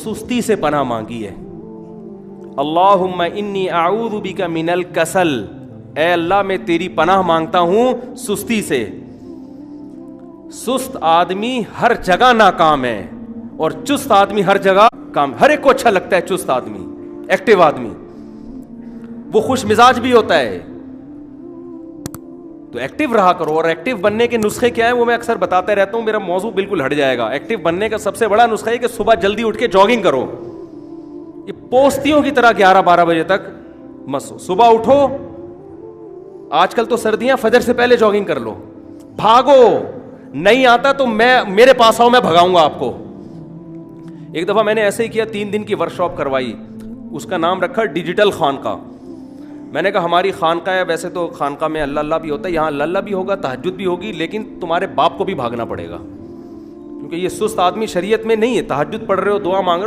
سستی سے پناہ مانگی ہے. اللہم انی اعوذ بک من الکسل, اے اللہ میں تیری پناہ مانگتا ہوں سستی سے. سست آدمی ہر جگہ ناکام ہے اور چست آدمی ہر جگہ کام. ہر ایک کو اچھا لگتا ہے چست آدمی, ایکٹیو آدمی, وہ خوش مزاج بھی ہوتا ہے. تو ایکٹیو رہا کرو. اور ایکٹیو بننے کے نسخے کیا ہیں وہ میں اکثر بتاتا رہتا ہوں, میرا موضوع بالکل ہٹ جائے گا. ایکٹیو بننے کا سب سے بڑا نسخہ ہے کہ صبح جلدی اٹھ کے جاگنگ کرو. یہ پوستیوں کی طرح 11-12 بجے تک صبح اٹھو. آج کل تو سردیاں, فجر سے پہلے جاگنگ کر لو, بھاگو. نہیں آتا تو میرے پاس آؤ, میں بھگاؤں گا آپ کو. ایک دفعہ میں نے ایسے ہی کیا, 3 دن کی ورکشاپ کروائی, اس کا نام رکھا ڈیجیٹل خانقاہ. میں نے کہا ہماری خانقاہ ہے, ویسے تو خانقاہ میں اللہ اللہ بھی ہوتا ہے, یہاں اللہ اللہ بھی ہوگا, تہجد بھی ہوگی, لیکن تمہارے باپ کو بھی بھاگنا پڑے گا, کیونکہ یہ سست آدمی شریعت میں نہیں ہے. تہجد پڑھ رہے ہو, دعا مانگ رہے ہو,